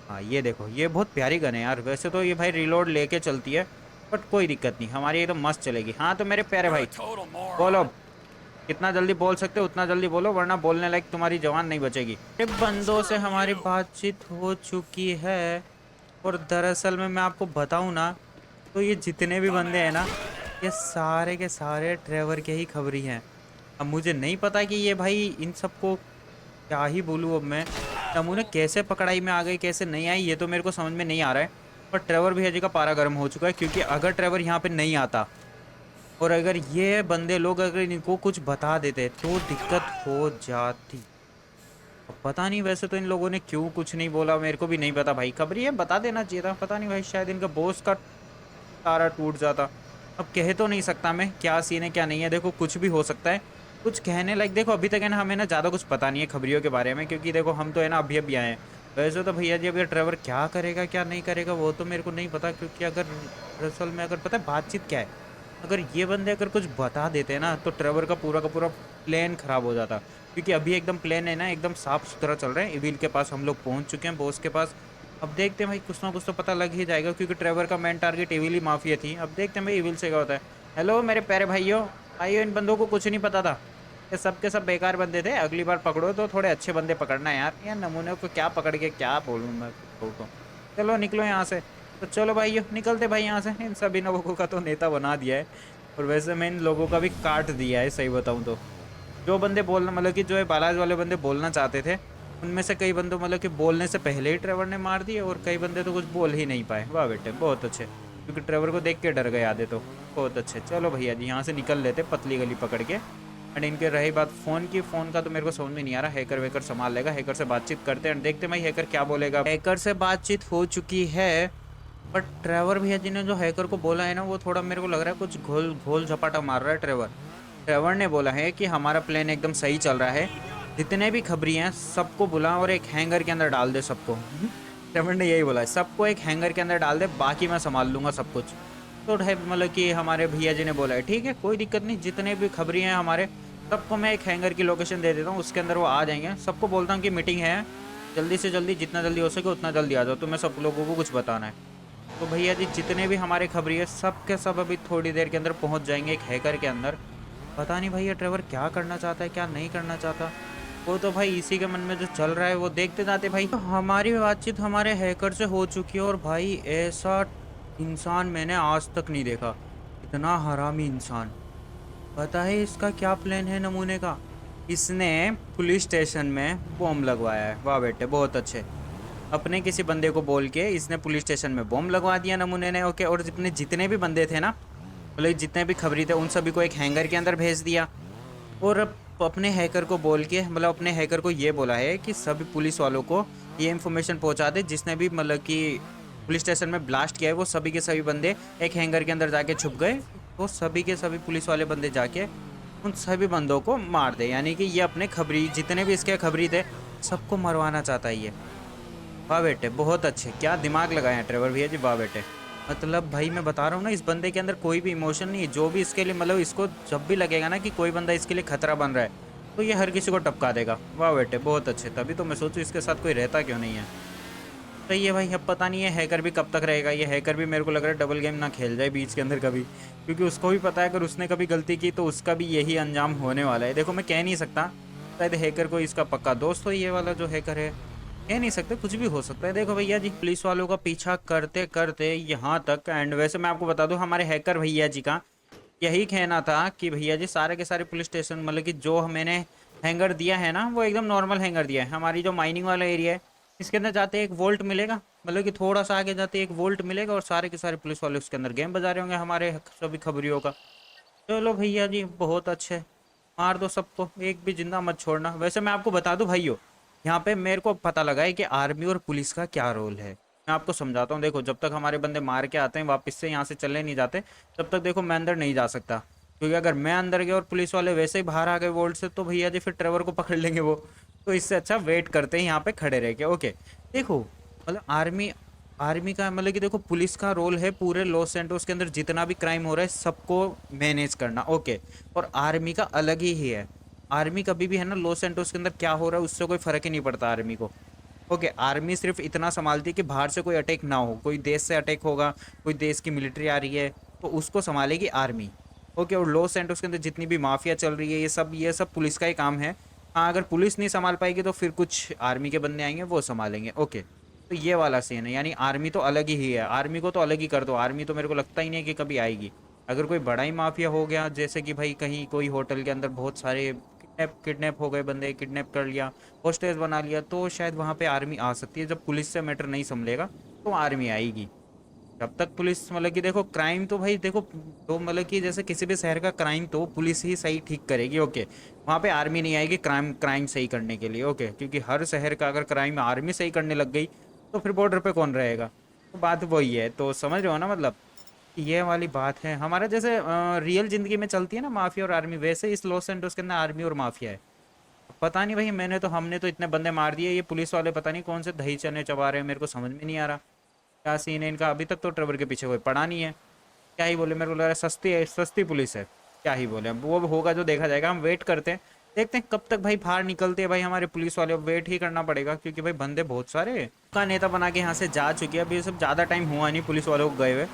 Speaker 1: हाँ ये देखो, ये बहुत प्यारी गन है यार। वैसे तो ये भाई रिलोड लेके चलती है, बट कोई दिक्कत नहीं, हमारी ये तो मस्त चलेगी। हाँ तो मेरे प्यारे भाई बोलो, कितना जल्दी बोल सकते हो उतना जल्दी बोलो, वरना बोलने लायक तुम्हारी जवान नहीं बचेगी। एक बंदों से हमारी बातचीत हो चुकी है और दरअसल में मैं आपको बताऊं ना, तो ये जितने भी बंदे हैं ना, ये सारे के सारे ट्रेवर के ही खबरी हैं। अब मुझे नहीं पता कि ये भाई इन सबको क्या ही बोलूँ अब मैं। नमूने कैसे पकड़ाई में आ गई कैसे नहीं आई ये तो मेरे को समझ में नहीं आ रहा है। पर ट्रेवर भैया जी का पारा गर्म हो चुका है, क्योंकि अगर ट्रेवर यहाँ पे नहीं आता और अगर ये बंदे लोग अगर इनको कुछ बता देते तो दिक्कत हो जाती। अब पता नहीं, वैसे तो इन लोगों ने क्यों कुछ नहीं बोला मेरे को भी नहीं पता भाई। खबरी है बता देना चाहिए था, पता नहीं भाई, शायद इनका बॉस का तारा टूट जाता। अब कह तो नहीं सकता मैं क्या सीन है क्या नहीं है, देखो कुछ भी हो सकता है। कुछ कहने लायक देखो अभी तक है ना, हमें ना ज़्यादा कुछ पता नहीं है खबरियों के बारे में, क्योंकि देखो हम तो है ना अभी अभी आए हैं। वैसे तो भैया जी अभी ट्रेवर क्या करेगा क्या नहीं करेगा वो तो मेरे को नहीं पता, क्योंकि अगर दरअसल में अगर पता है बातचीत क्या है, अगर ये बंदे अगर कुछ बता देते हैं ना तो ट्रेवर का पूरा प्लान खराब हो जाता। क्योंकि अभी एकदम प्लान है ना एकदम साफ सुथरा चल रहा है। इविल के पास हम लोग पहुंच चुके हैं, बॉस के पास। अब देखते हैं भाई, कुछ ना कुछ तो पता लग ही जाएगा, क्योंकि ट्रेवर का मेन टारगेट इविल ही माफिया थी। अब देखते हैं भाई इविल से क्या होता है। हेलो मेरे प्यारे भाइयों, आइयो, इन बंदों को कुछ नहीं पता था, ये सब के सब बेकार बंदे थे। अगली बार पकड़ो तो थोड़े अच्छे बंदे पकड़ना यार, यार नमूने को क्या पकड़ के क्या बोलूँ मैं तो। चलो निकलो यहाँ से। तो चलो भाइयों निकलते भाई यहाँ से। इन सभी लोगों का तो नेता बना दिया है, और वैसे मैं इन लोगों का भी काट दिया है सही बताऊँ तो। जो बंदे बोलना मतलब कि जो है बालाज वाले बंदे बोलना चाहते थे, उनमें से कई बंदों मतलब कि बोलने से पहले ही ट्रेवर ने मार दिए, और कई बंदे तो कुछ बोल ही नहीं पाए। वाह बेटे बहुत अच्छे, क्योंकि ट्रेवर को देख के डर गए आधे तो। बहुत अच्छे, चलो भैया जी यहाँ से निकल लेते पतली गली पकड़ के। एंड इनके रही बात फ़ोन की, फ़ोन का तो मेरे को समझ में नहीं आ रहा, हैकर वेकर संभाल लेगा। हैकर से बातचीत करते हैं, देखते हैं भाई हैकर क्या बोलेगा। हैकर से बातचीत हो चुकी है, बट ट्रेवर भैया जी ने जो हैकर को बोला है ना, वो थोड़ा मेरे को लग रहा है कुछ घोल घोल झपाटा मार रहा है ट्रेवर। ट्रेवर ने बोला है कि हमारा प्लान एकदम सही चल रहा है, जितने भी खबरी हैं सबको बुला और एक हैंगर के अंदर डाल दे सबको। ट्रेवर ने यही बोला है, सबको एक हैंगर के अंदर डाल दे, बाकी मैं संभाल लूँगा सब कुछ। तो मतलब कि हमारे भैया जी ने बोला है ठीक है कोई दिक्कत नहीं, जितने भी खबरी हैं हमारे सबको मैं एक हैंगर की लोकेशन दे देता हूँ, उसके अंदर वो आ जाएंगे। सबको बोलता हूँ कि मीटिंग है, जल्दी से जल्दी जितना जल्दी हो सके उतना जल्दी आ जाओ, तो मैं सब लोगों को कुछ बताना है। तो भैया जी जितने भी हमारे खबरी है सब के सब अभी थोड़ी देर के अंदर पहुँच जाएंगे एक हैकर के अंदर। पता नहीं भैया ट्रेवर क्या करना चाहता है क्या नहीं करना चाहता, वो तो भाई इसी के मन में जो चल रहा है वो देखते जाते भाई। तो हमारी बातचीत हमारे हैकर से हो चुकी है, और भाई ऐसा इंसान मैंने आज तक नहीं देखा, इतना हरामी इंसान। पता है इसका क्या प्लान है नमूने का? इसने पुलिस स्टेशन में बॉम्ब लगवाया है। वाह बेटे बहुत अच्छे। अपने किसी बंदे को बोल के इसने पुलिस स्टेशन में बॉम्ब लगवा दिया नमूने ने। ओके, और जितने भी बंदे थे ना, मतलब जितने भी खबरी थे, उन सभी को एक हैंगर के अंदर भेज दिया। और अपने हैकर को बोल के, मतलब अपने हैकर को ये बोला है कि सभी पुलिस वालों को ये इन्फॉर्मेशन पहुंचा दे, जिसने भी मतलब कि पुलिस स्टेशन में ब्लास्ट किया है, वो सभी के सभी बंदे एक हैंगर के अंदर जाके छुप गए। तो सभी के सभी पुलिस वाले बंदे जाके उन सभी बंदों को मार दे। यानी कि ये अपने खबरी, जितने भी इसके खबरी थे, सबको मरवाना चाहता है ये। वाह बेटे, बहुत अच्छे, क्या दिमाग लगाए हैं ट्रेवर भैया जी, वाह बेटे। मतलब भाई मैं बता रहा हूँ ना, इस बंदे के अंदर कोई भी इमोशन नहीं है। जो भी इसके लिए, मतलब इसको जब भी लगेगा ना कि कोई बंदा इसके लिए खतरा बन रहा है, तो ये हर किसी को टपका देगा। वाह बेटे, बहुत अच्छे। तभी तो मैं सोचूं इसके साथ कोई रहता क्यों नहीं है। सही है भाई। अब पता नहीं है हैकर भी कब तक रहेगा। ये हैकर भी मेरे को लग रहा है डबल गेम ना खेल जाए बीच के अंदर कभी, क्योंकि उसको भी पता है अगर उसने कभी गलती की तो उसका भी यही अंजाम होने वाला है। देखो मैं कह नहीं सकता, शायद हैकर को इसका पक्का दोस्त हो ये वाला जो हैकर है, कह नहीं सकते, कुछ भी हो सकता है। देखो भैया जी, पुलिस वालों का पीछा करते करते यहाँ तक। एंड वैसे मैं आपको बता दूं, हमारे हैकर भैया जी का यही कहना था कि भैया जी सारे के सारे पुलिस स्टेशन, मतलब कि जो मैंने हैंगर दिया है ना, वो एकदम नॉर्मल हैंगर दिया है। हमारी जो माइनिंग वाला एरिया है, इसके अंदर जाते एक वोल्ट मिलेगा, मतलब कि थोड़ा सा आगे जाते एक वोल्ट मिलेगा, और सारे के सारे पुलिस वाले उसके अंदर गेम बजा रहे होंगे हमारे सभी खबरियों का। चलो भैया जी, बहुत अच्छे, मार दो सबको, एक भी जिंदा मत छोड़ना। वैसे मैं आपको बता दूं भाइयों, यहाँ पे मेरे को पता लगा है कि आर्मी और पुलिस का क्या रोल है। मैं आपको समझाता हूँ। देखो, जब तक हमारे बंदे मार के आते हैं वापस से यहाँ से चले नहीं जाते, तब तक देखो मैं अंदर नहीं जा सकता। क्योंकि अगर मैं अंदर गया और पुलिस वाले वैसे ही बाहर आ गए वोल्ट से, तो भैया जी फिर ट्रेवर को पकड़ लेंगे वो। तो इससे अच्छा वेट करते हैं यहाँ पे खड़े रह के। ओके, देखो मतलब आर्मी आर्मी का, मतलब कि देखो पुलिस का रोल है पूरे लॉस सैंटोस के अंदर जितना भी क्राइम हो रहा है सबको मैनेज करना। ओके, और आर्मी का अलग ही है। आर्मी कभी भी है ना, लॉस सैंटोस के अंदर क्या हो रहा है उससे कोई फर्क ही नहीं पड़ता आर्मी को। ओके, आर्मी सिर्फ इतना संभालती है कि बाहर से कोई अटैक ना हो, कोई देश से अटैक होगा, कोई देश की मिलिट्री आ रही है, तो उसको संभालेगी आर्मी। ओके, और लॉस सैंटोस के अंदर जितनी भी माफिया चल रही है, ये सब पुलिस का ही काम है। हाँ, अगर पुलिस नहीं संभाल पाएगी तो फिर कुछ आर्मी के बंदे आएंगे, वो संभालेंगे। ओके, तो ये वाला सीन है। यानी आर्मी तो अलग ही है, आर्मी को तो अलग ही कर दो। आर्मी तो मेरे को लगता ही नहीं है कि कभी आएगी। अगर कोई बड़ा ही माफिया हो गया, जैसे कि भाई कहीं कोई होटल के अंदर बहुत सारे किडनैप हो गए बंदे, किडनैप कर लिया, होस्टेज बना लिया, तो शायद वहाँ पे आर्मी आ सकती है। जब पुलिस से मैटर नहीं संभलेगा तो आर्मी आएगी। जब तक पुलिस, मतलब कि देखो क्राइम तो भाई देखो, तो मतलब कि जैसे किसी भी शहर का क्राइम तो पुलिस ही सही ठीक करेगी। ओके, वहाँ पे आर्मी नहीं आएगी क्राइम सही करने के लिए। ओके, क्योंकि हर शहर का अगर क्राइम आर्मी सही करने लग गई तो फिर बॉर्डर पे कौन रहेगा। तो बात वही है, तो समझ रहे हो ना, मतलब ये वाली बात है। हमारा जैसे रियल जिंदगी में चलती है ना माफिया और आर्मी, वैसे इस लॉस एंटोस के अंदर आर्मी और माफिया है। पता नहीं भाई, हमने तो इतने बंदे मार दिए, ये पुलिस वाले पता नहीं कौन से दही चने चबा रहे हैं, मेरे को समझ में नहीं आ रहा क्या सीन है इनका। अभी तक तो ट्रेवर के पीछे कोई पड़ा नहीं है। क्या ही बोले, मेरे को लग रहा है सस्ती है, सस्ती पुलिस है। क्या ही बोले, अब वो होगा जो देखा जाएगा। हम वेट करते हैं, देखते हैं कब तक भाई बाहर निकलते हैं भाई हमारे पुलिस वाले। वेट ही करना पड़ेगा क्योंकि भाई बंदे बहुत सारे का नेता बना के यहाँ से जा चुके हैं। अभी ये सब ज़्यादा टाइम हुआ नहीं पुलिस वालों को गए हुए,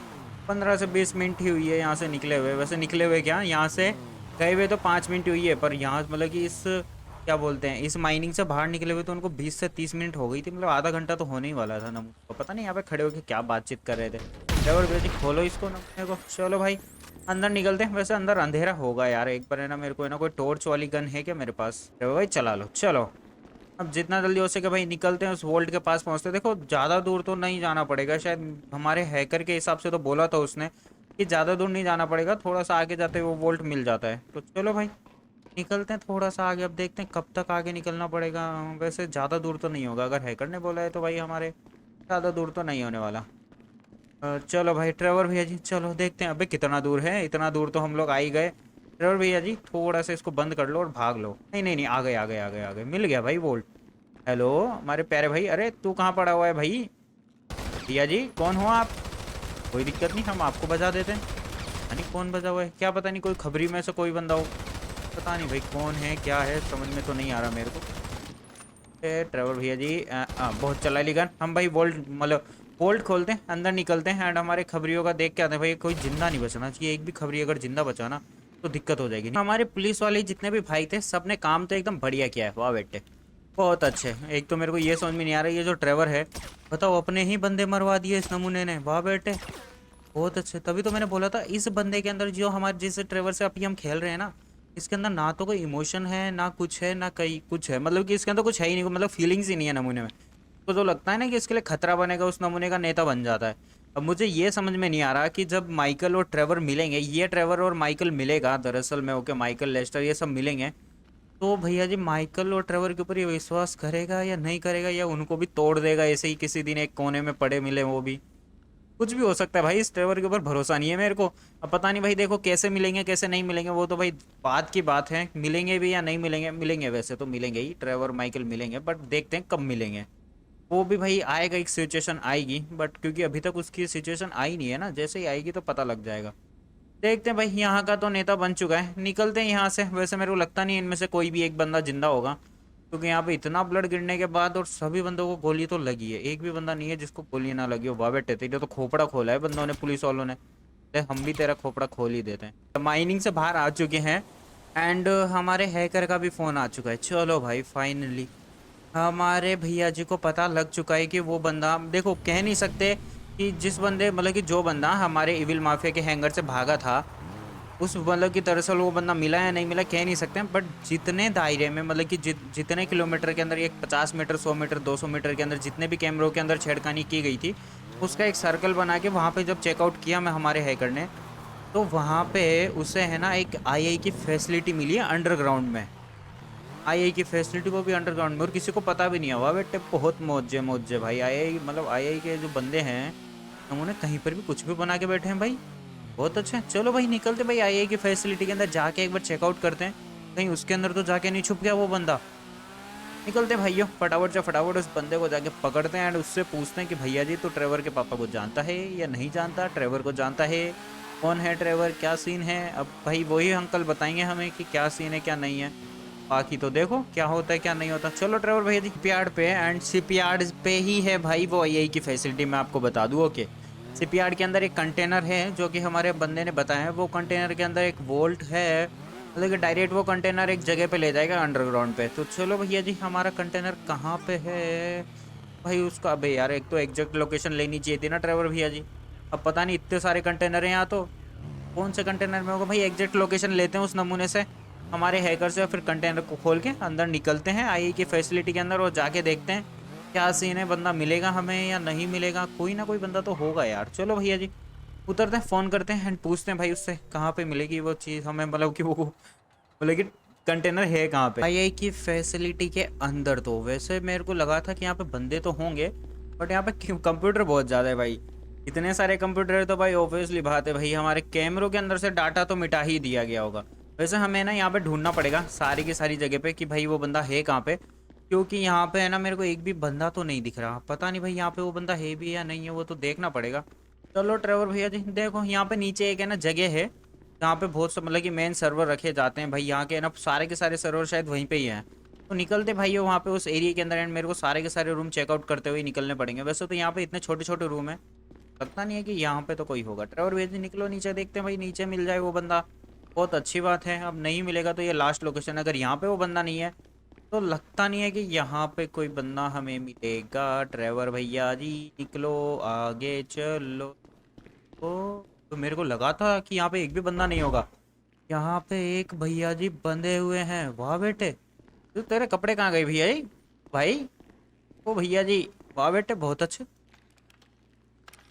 Speaker 1: 15 से 20 मिनट ही हुई है यहाँ से निकले हुए। वैसे निकले हुए क्या, यहाँ से गए हुए तो 5 मिनट हुई है, पर यहाँ मतलब कि इस क्या बोलते हैं, इस माइनिंग से बाहर निकले हुए तो उनको 20 से 30 मिनट हो गई थी। मतलब आधा घंटा तो होने ही वाला था ना। तो पता नहीं यहाँ पे खड़े होकर क्या बातचीत कर रहे थे। ड्राइवर भैया जी खोलो इसको ना मेरे को। चलो भाई अंदर निकलते हैं। वैसे अंदर अंधेरा होगा यार, एक बार है ना, मेरे को है ना कोई टॉर्च वाली गन है क्या मेरे पास। ड्राइवर भाई चला लो, चलो अब जितना जल्दी हो सके भाई निकलते हैं, उस वोल्ट के पास पहुंचते हैं। देखो ज़्यादा दूर तो नहीं जाना पड़ेगा शायद, हमारे हैकर के हिसाब से तो बोला था उसने कि ज़्यादा दूर नहीं जाना पड़ेगा, थोड़ा सा आगे जाते वो वोल्ट मिल जाता है। तो चलो भाई निकलते हैं थोड़ा सा आगे। अब देखते हैं कब तक आगे निकलना पड़ेगा। वैसे ज़्यादा दूर तो नहीं होगा, अगर हैकर ने बोला है तो भाई हमारे ज़्यादा दूर तो नहीं होने वाला। चलो भाई ट्रेवर भैया जी, चलो देखते हैं। अबे कितना दूर है, इतना दूर तो हम लोग आ ही गए। ट्रेवर भैया जी थोड़ा सा इसको बंद कर लो और भाग लो। नहीं नहीं नहीं, आ गए आ गए आ गए आ गए, मिल गया भाई वोल्ट। हेलो हमारे प्यारे भाई, अरे तू कहाँ पड़ा हुआ है भाई। भैया जी कौन हो आप। कोई दिक्कत नहीं, हम आपको बजा देते हैं। यानी कौन बजा हुआ है क्या पता नहीं, कोई खबरी में से कोई बंदा हो, पता नहीं भाई कौन है क्या है, समझ में तो नहीं आ रहा मेरे को। ट्रेवर भैया जी बहुत चला ली गन। हम भाई वोल्ट, मतलब वोल्ट खोलते हैं, अंदर निकलते हैं एंड हमारे खबरियों का देख के आते हैं। भाई कोई जिंदा नहीं बचना चाहिए, एक भी खबरी अगर जिंदा बचा ना तो दिक्कत हो जाएगी। हमारे पुलिस वाले जितने भी भाई थे सब ने काम तो एकदम बढ़िया किया है। वाह बेटे बहुत अच्छे। एक तो मेरे को ये समझ में नहीं आ रहा, ये जो ट्रेवर है बताओ अपने ही बंदे मरवा दिए इस नमूने ने। वाह बेटे बहुत अच्छे। तभी तो मैंने बोला था इस बंदे के अंदर, जो हमारे जिस ट्रेवर से अभी हम खेल रहे हैं ना, इसके अंदर ना तो कोई इमोशन है ना कुछ है, ना कहीं कुछ है, मतलब कि इसके अंदर कुछ है ही नहीं, मतलब फीलिंग्स ही नहीं है नमूने में। तो जो लगता है ना कि इसके लिए खतरा बनेगा, उस नमूने का नेता बन जाता है। अब मुझे ये समझ में नहीं आ रहा कि जब माइकल और ट्रेवर मिलेंगे, ये ट्रेवर और माइकल मिलेगा दरअसल में, ओके माइकल लेस्टर ये सब मिलेंगे, तो भैया जी माइकल और ट्रेवर के ऊपर ये विश्वास करेगा या नहीं करेगा, या उनको भी तोड़ देगा ऐसे ही किसी दिन एक कोने में पड़े मिले वो भी। कुछ भी हो सकता है भाई, इस ट्रेवर के ऊपर भरोसा नहीं है मेरे को। अब पता नहीं भाई, देखो कैसे मिलेंगे कैसे नहीं मिलेंगे वो तो भाई बात की बात है, मिलेंगे भी या नहीं मिलेंगे, मिलेंगे वैसे तो मिलेंगे ही, ट्रेवर माइकल मिलेंगे, बट देखते हैं कब मिलेंगे। वो भी भाई आएगा, एक सिचुएशन आएगी, बट क्योंकि अभी तक उसकी सिचुएशन आई नहीं है ना, जैसे ही आएगी तो पता लग जाएगा। देखते हैं भाई, यहाँ का तो नेता बन चुका है, निकलते हैं यहाँ से। वैसे मेरे को लगता नहीं इनमें से कोई भी एक बंदा जिंदा होगा, क्योंकि यहाँ पे इतना ब्लड गिरने के बाद और सभी बंदों को गोली तो लगी है, एक भी बंदा नहीं है जिसको गोली ना लगी हो। वाह बेटे, तेरे तो खोपड़ा खोला है बंदों ने, पुलिस वालों ने। हम भी तेरा खोपड़ा खोल ही देते हैं। तो माइनिंग से बाहर आ चुके हैं, एंड हमारे हैकर का भी फ़ोन आ चुका है। चलो भाई फाइनली हमारे भैया जी को पता लग चुका है कि वो बंदा, देखो कह नहीं सकते कि जिस बंदे मतलब कि जो बंदा हमारे इविल माफिया के हैंगर से भागा था, उस मतलब कि दरअसल वो बंदा मिला या नहीं मिला कह नहीं सकते, बट जितने दायरे में मतलब कि जितने किलोमीटर के अंदर, एक 50 मीटर 100 मीटर 200 मीटर के अंदर जितने भी कैमरों के अंदर छेड़खानी की गई थी, उसका एक सर्कल बना के वहाँ पे जब चेकआउट किया मैं हमारे हैकर ने, तो वहाँ पे उसे है ना एक आईआई की फैसिलिटी मिली है अंडरग्राउंड में। आईआई की फैसिलिटी वो भी अंडरग्राउंड में, और किसी को पता भी नहीं हुआ बेटे। बहुत मौजे मौजे भाई, आईआई मतलब आईआई के जो बंदे हैं उन्होंने कहीं पर भी कुछ भी बना के बैठे हैं भाई, बहुत अच्छा है। चलो भाई निकलते भाई, आईआई की फैसिलिटी के अंदर जाके एक बार चेकआउट करते हैं, कहीं उसके अंदर तो जाके नहीं छुप गया वो बंदा। निकलते भाइयों फटाफट से, फटाफट उस बंदे को जाके पकड़ते हैं एंड उससे पूछते हैं कि भैया जी तो ट्रेवर के पापा को जानता है या नहीं जानता, ट्रेवर को जानता है, कौन है ट्रेवर, क्या सीन है। अब भाई वही अंकल बताएंगे हमें कि क्या सीन है क्या नहीं है, बाकी तो देखो क्या होता है क्या नहीं होता। चलो ट्रेवर भैया जी शिपयार्ड पे है, एंड शिपयार्ड पे ही है भाई वो आईआई की फैसिलिटी, मैं आपको बता दूँ ओके। शिपयार्ड के अंदर एक कंटेनर है जो कि हमारे बंदे ने बताया है, वो कंटेनर के अंदर एक वोल्ट है, मतलब कि डायरेक्ट वो कंटेनर एक जगह पे ले जाएगा अंडरग्राउंड पे। तो चलो भैया जी हमारा कंटेनर कहाँ पे है भाई उसका, अबे यार एक तो एग्जैक्ट लोकेशन लेनी चाहिए थी ना ड्राइवर भैया जी। अब पता नहीं इतने सारे कंटेनर हैं यहाँ, तो कौन से कंटेनर में होगा भाई, एग्जैक्ट लोकेशन लेते हैं उस नमूने से हमारे हैकर से, फिर कंटेनर को खोल के अंदर निकलते हैं आई की फैसिलिटी के अंदर, और जाके देखते हैं क्या सीन है, बंदा मिलेगा हमें या नहीं मिलेगा। कोई ना कोई बंदा तो होगा यार। चलो भैया जी उतरते हैं, फ़ोन करते हैं एंड पूछते हैं भाई उससे कहाँ पे मिलेगी वो चीज़ हमें, मतलब कि वो बोले कि कंटेनर है कहाँ पे आईआई की फैसिलिटी के अंदर। तो वैसे मेरे को लगा था कि यहाँ पे बंदे तो होंगे, बट यहाँ पे कंप्यूटर बहुत ज़्यादा है भाई, इतने सारे कंप्यूटर है तो भाई ऑब्वियसली बात है भाई हमारे कैमरों के अंदर से डाटा तो मिटा ही दिया गया होगा। वैसे हमें ना यहाँ पे ढूंढना पड़ेगा सारी की सारी जगह पे कि भाई वो बंदा है कहाँ पे, क्योंकि यहाँ पे है ना मेरे को एक भी बंदा तो नहीं दिख रहा, पता नहीं भाई यहाँ पे वो बंदा है भी या नहीं है, वो तो देखना पड़ेगा। चलो ट्रेवर भैया जी देखो यहाँ पे नीचे एक है ना जगह है जहाँ पे बहुत सब मतलब कि मेन सर्वर रखे जाते हैं भाई, यहाँ के ना सारे के सारे सर्वर शायद वहीं पे ही हैं। तो निकलते भाई वहाँ पे उस एरिया के अंदर, एंड मेरे को सारे के सारे रूम चेकआउट करते हुए निकलने पड़ेंगे। वैसे तो यहाँ पे इतने छोटे छोटे रूम है, लगता नहीं है कि यहाँ पे तो कोई होगा। ट्रेवर भैया जी निकलो नीचे, देखते हैं भाई नीचे मिल जाए वो बंदा, बहुत अच्छी बात है। अब नहीं मिलेगा तो ये लास्ट लोकेशन है, अगर यहाँ पे वो बंदा नहीं है तो लगता नहीं है कि यहाँ पे कोई बंदा हमें मिलेगा। ट्रेवर भैया जी निकलो आगे चलो। तो मेरे को लगा था कि यहाँ पे एक भी बंदा नहीं होगा, यहाँ पे एक भैया जी बंधे हुए हैं। वाह बेटे, तो तेरे कपड़े कहाँ गए भैया जी, भाई ओ भैया जी, वाह बेटे बहुत अच्छे।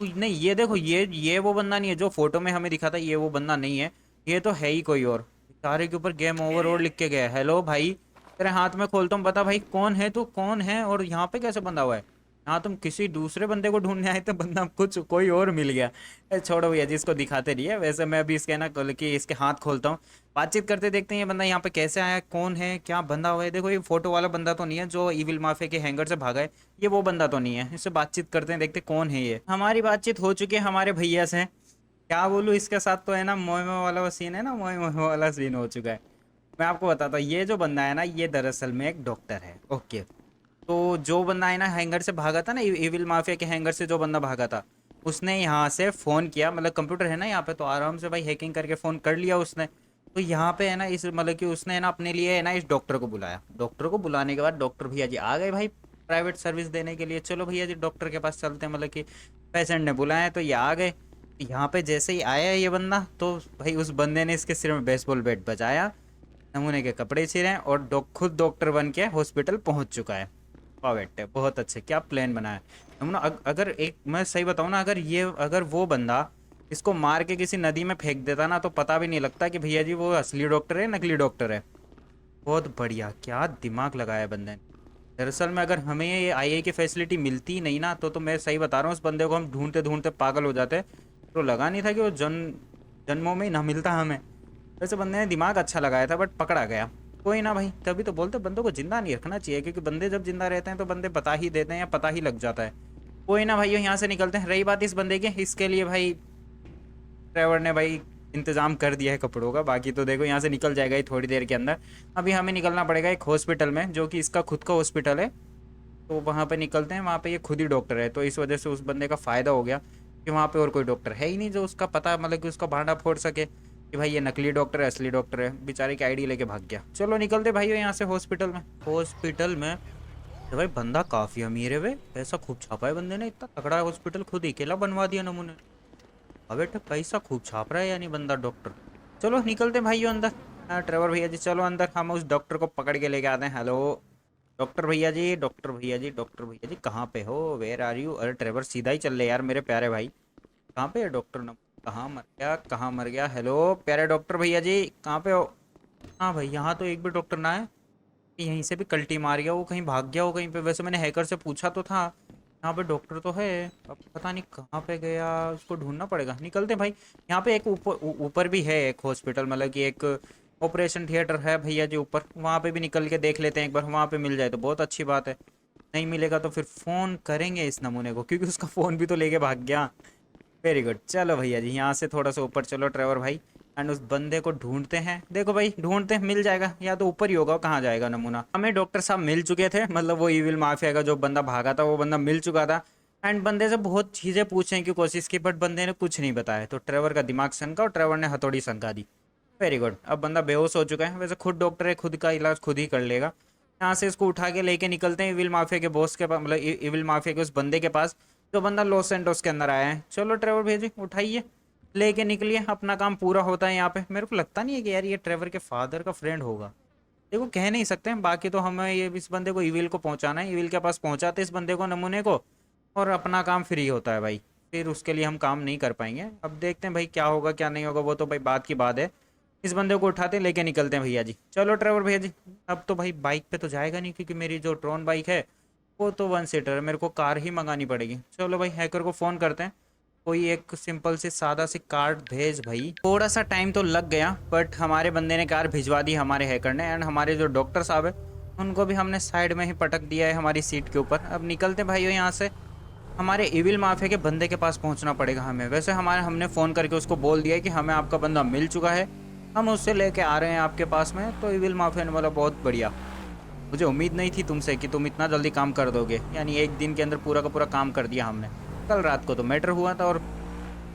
Speaker 1: नहीं ये देखो, ये वो बंदा नहीं है जो फोटो में हमें दिखा था, ये वो बंदा नहीं है, ये तो है ही कोई और। सारे के ऊपर गेम ओवर और लिख के गया है। हेलो भाई तेरे हाथ में खोलता हूँ, बता भाई कौन है तू, कौन है और यहाँ पे कैसे बंधा हुआ है। यहाँ तुम किसी दूसरे बंदे को ढूंढने आए थे, बंदा कुछ कोई और मिल गया। छोड़ो भैया जिसको दिखाते रहिए। वैसे मैं अभी इसके ना कि इसके हाथ खोलता हूँ, बातचीत करते देखते हैं ये बंदा यहाँ पे कैसे आया, कौन है क्या बंदा हुआ है। देखो ये फोटो वाला बंदा तो नहीं है जो इविल माफिया के हैंगर से भागा है, ये वो बंदा तो नहीं है। इससे बातचीत करते हैं, देखते कौन है ये। हमारी बातचीत हो चुकी है हमारे भैया से, क्या बोलूँ इसके साथ तो है ना मोए मोए वाला वो सीन है ना, मोए मोए वाला सीन हो चुका है। मैं आपको बताता हूँ, ये जो बंदा है ना ये दरअसल में एक डॉक्टर है ओके। तो जो बंदा है ना हैंगर से भागा था ना, इविल माफिया के हैंगर से जो बंदा भागा था, उसने यहाँ से फ़ोन किया, मतलब कंप्यूटर है ना यहाँ पे, तो आराम से भाई हैकिंग करके फ़ोन कर लिया उसने। तो यहाँ पे है ना इस मतलब कि उसने है ना अपने लिए है ना इस डॉक्टर को बुलाया। डॉक्टर को बुलाने के बाद डॉक्टर भैया जी आ गए भाई प्राइवेट सर्विस देने के लिए। चलो भैया जी डॉक्टर के पास चलते हैं, मतलब कि पेशेंट ने बुलाया तो ये आ गए। यहाँ पे जैसे ही आया ये बंदा, तो भाई उस बंदे ने इसके सिर में बेसबॉल बैट बजाया, नमूने के कपड़े छिरे और खुद डॉक्टर बन के हॉस्पिटल पहुंच चुका है। परफेक्ट है, बहुत अच्छे, क्या प्लान बनाया है नमूना। अगर एक मैं सही बताऊँ ना, अगर वो बंदा इसको मार के किसी नदी में फेंक देता ना, तो पता भी नहीं लगता कि भैया जी वो असली डॉक्टर है नकली डॉक्टर है। बहुत बढ़िया, क्या दिमाग लगाया है बंदे ने। दरअसल में अगर हमें ये आईए की फैसिलिटी मिलती ही नहीं ना, तो मैं सही बता रहा हूँ, उस बंदे को हम ढूंढते ढूंढते पागल हो जाते। तो लगा नहीं था कि वो जन्मों में ही ना मिलता हमें। वैसे बंदे ने दिमाग अच्छा लगाया था, बट पकड़ा गया। कोई ना भाई, तभी तो बोलते बंदों को जिंदा नहीं रखना चाहिए, क्योंकि बंदे जब जिंदा रहते हैं तो बंदे बता ही देते हैं या पता ही लग जाता है। कोई ना भाई, यहाँ से निकलते हैं। रही बात इस बंदे की, इसके लिए भाई ड्राइवर ने भाई इंतजाम कर दिया है कपड़ों का। बाकी तो देखो यहाँ से निकल जाएगा ही थोड़ी देर के अंदर। अभी हमें निकलना पड़ेगा एक हॉस्पिटल में, जो कि इसका खुद का हॉस्पिटल है। तो वहाँ पे निकलते हैं, वहाँ पे ये खुद ही डॉक्टर है, तो इस वजह से उस बंदे का फ़ायदा हो गया कि वहाँ पे और कोई डॉक्टर है ही नहीं जो उसका पता, मतलब कि उसका भांडा फोड़ सके कि भाई ये नकली डॉक्टर है असली डॉक्टर है। बेचारे की आईडी लेके भाग गया। चलो निकलते भाई यहाँ से हॉस्पिटल में तो भाई बंदा काफ़ी अमीर है वे, पैसा खूब छापा है बंदे ने, इतना तगड़ा हॉस्पिटल खुद ही अकेला बनवा दिया नमूने। अब बेटा पैसा खूब छाप रहा है यानी बंदा डॉक्टर। चलो निकलते भाई अंदर। हाँ ड्राइवर भैया जी चलो अंदर, हम उस डॉक्टर को पकड़ के लेके आते हैं। हेलो डॉक्टर भैया जी, डॉक्टर भैया जी, डॉक्टर भैया जी कहाँ पे हो, वेयर आर यू। अरे ड्राइवर सीधा ही चल ले यार मेरे प्यारे भाई। कहाँ पे है डॉक्टर न, कहाँ मर गया, कहाँ मर गया। हेलो प्यारे डॉक्टर भैया जी कहाँ पे हो। हाँ भाई यहाँ तो एक भी डॉक्टर ना है। यहीं से भी कल्टी मार गया वो, कहीं भाग गया हो कहीं पे। वैसे मैंने हैकर से पूछा तो था, यहाँ पे डॉक्टर तो है, अब पता नहीं कहाँ पे गया, उसको ढूंढना पड़ेगा। निकलते भाई। यहाँ पे एक ऊपर भी है एक हॉस्पिटल, मतलब कि एक ऑपरेशन थिएटर है भैया जी ऊपर, वहाँ पे भी निकल के देख लेते हैं एक बार। वहाँ पे मिल जाए तो बहुत अच्छी बात है, नहीं मिलेगा तो फिर फ़ोन करेंगे इस नमूने को, क्योंकि उसका फ़ोन भी तो लेके भाग गया। वेरी गुड, चलो भैया जी यहाँ से थोड़ा सा ऊपर चलो ड्राइवर भाई, एंड उस बंदे को ढूंढते हैं। देखो भाई ढूंढते हैं, मिल जाएगा, या तो ऊपर ही होगा, कहाँ जाएगा नमूना। हमें डॉक्टर साहब मिल चुके थे, मतलब वो इविल माफिया का जो बंदा भागा था वो बंदा मिल चुका था। एंड बंदे से बहुत चीज़ें पूछने की कोशिश की, बट बंदे ने कुछ नहीं बताया। तो ड्राइवर का दिमाग सनका और ड्राइवर ने हथौड़ी सनका दी। वेरी गुड, अब बंदा बेहोश हो चुका है। वैसे खुद डॉक्टर है, खुद का इलाज खुद ही कर लेगा। यहाँ से इसको उठा के लेके निकलते हैं इविल माफिया के बॉस के पास, मतलब इविल माफिया के उस बंदे के पास जो बंदा लॉस सैंटोस के अंदर आया है। चलो ड्राइवर भैया जी उठाइए, लेके निकलिए, अपना काम पूरा होता है यहाँ पे। मेरे को लगता नहीं है कि यार ये ट्रेवर के फादर का फ्रेंड होगा, देखो कह नहीं सकते हैं। बाकी तो हमें ये इस बंदे को इविल को पहुंचाना है, इविल के पास पहुंचाते इस बंदे को, नमूने को, और अपना काम फ्री होता है भाई। फिर उसके लिए हम काम नहीं कर पाएंगे। अब देखते हैं भाई क्या होगा क्या नहीं होगा, वो तो भाई बात की बात है। इस बंदे को उठाते लेके निकलते हैं भैया जी। चलो ड्राइवर भैया जी, अब तो भाई बाइक पे तो जाएगा नहीं, क्योंकि मेरी जो ट्रॉन बाइक है वो तो 1 सीटर है, मेरे को कार ही मंगानी पड़ेगी। चलो भाई हैकर को फ़ोन करते हैं, कोई एक सिंपल सी सादा सी कार्ड भेज भाई। थोड़ा सा टाइम तो लग गया, बट हमारे बंदे ने कार भिजवा दी हमारे हैकर ने। एंड हमारे जो डॉक्टर साहब है उनको भी हमने साइड में ही पटक दिया है हमारी सीट के ऊपर। अब निकलते भाई यहाँ से, हमारे इविल माफिया के बंदे के पास पहुँचना पड़ेगा हमें। वैसे हमने फ़ोन करके उसको बोल दिया है कि हमें आपका बंदा मिल चुका है, हम उससे लेके आ रहे हैं आपके पास में। तो इविल माफिया ने बोला बहुत बढ़िया, मुझे उम्मीद नहीं थी तुमसे कि तुम इतना जल्दी काम कर दोगे, यानी एक दिन के अंदर पूरा का पूरा काम कर दिया हमने। कल रात को तो मैटर हुआ था, और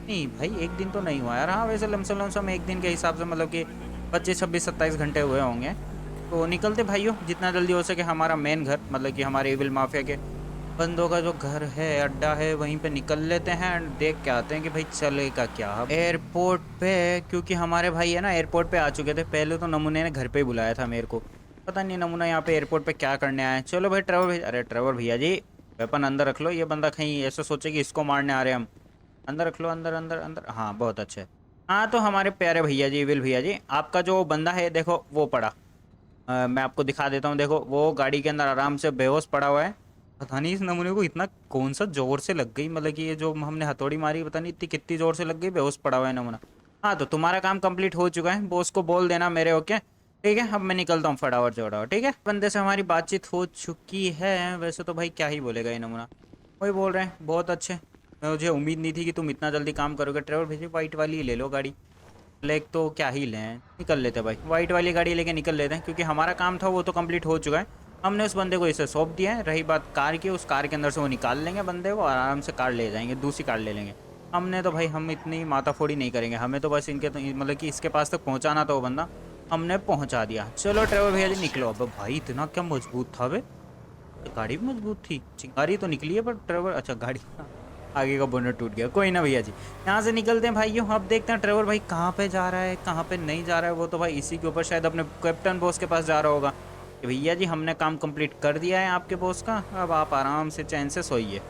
Speaker 1: नहीं भाई एक दिन तो नहीं हुआ यार। हाँ वैसे लमसम लमसम एक दिन के हिसाब से मतलब कि 25 26 27 घंटे हुए होंगे। तो निकलते भाइयों जितना जल्दी हो सके हमारा मेन घर, मतलब कि हमारे इविल माफिया के बंदों का जो घर है, अड्डा है, वहीं पे निकल लेते हैं एंड देख के आते हैं कि भाई चलेगा क्या एयरपोर्ट पे। क्योंकि हमारे भाई है ना एयरपोर्ट पे आ चुके थे पहले, तो नमूने ने घर पे ही बुलाया था मेरे को। पता नहीं नमूना यहाँ पे एयरपोर्ट पे क्या करने आया है। चलो भाई अरे ड्राइवर भैया जी वेपन अंदर रख लो, ये बंदा कहीं ऐसा सोचे कि इसको मारने आ रहे हैं हम। अंदर रख लो, अंदर अंदर अंदर, हाँ बहुत अच्छे। हाँ तो हमारे प्यारे भैया जी इविल भैया जी, आपका जो बंदा है देखो वो पड़ा, मैं आपको दिखा देता हूँ। देखो वो गाड़ी के अंदर आराम से बेहोश पड़ा हुआ है। पता नहीं इस नमूने को इतना कौन सा जोर से लग गई, मतलब कि ये जो हमने हथौड़ी मारी पता नहीं इतनी कितनी जोर से लग गई, बेहोश पड़ा हुआ है नमूना। हाँ तो तुम्हारा काम कंप्लीट हो चुका है, बॉस को बोल देना मेरे। ओके ठीक है, अब मैं निकलता हूँ फटाफट चौड़ा। ठीक है, बंदे से हमारी बातचीत हो चुकी है। वैसे तो भाई क्या ही बोलेगा ये नमूना, वही बोल रहे हैं बहुत अच्छे। मुझे उम्मीद नहीं थी कि तुम इतना जल्दी काम करोगे। ड्राइवर भेजिए वाइट वाली ही ले लो गाड़ी, ब्लैक तो क्या ही लें, निकल लेते हैं भाई, वाइट वाली गाड़ी लेके निकल लेते हैं। क्योंकि हमारा काम था वो तो कंप्लीट हो चुका है, हमने उस बंदे को इसे सौंप दिया है। रही बात कार की, उस कार के अंदर से वो निकाल लेंगे बंदे को, आराम से कार ले जाएंगे, दूसरी कार ले लेंगे। हमने तो भाई हम इतनी माताफोड़ी नहीं करेंगे, हमें तो बस इनके तो मतलब कि इसके पास तक पहुँचाना था वो बंदा, हमने पहुँचा दिया। चलो ड्राइवर भैया जी निकलो। अब भाई इतना क्या मजबूत था बे, गाड़ी भी मजबूत थी, चिंगारी तो निकली है पर ड्राइवर, अच्छा गाड़ी आगे का बोनट टूट गया। कोई ना भैया जी यहाँ से निकलते हैं भाइयों। अब देखते हैं ड्राइवर भाई कहाँ पे जा रहा है कहाँ पे नहीं जा रहा है। वो तो भाई इसी के ऊपर शायद अपने कैप्टन बॉस के पास जा रहा होगा। कि भैया जी हमने काम कंप्लीट कर दिया है आपके बॉस का, अब आप आराम से चैन से सोइए।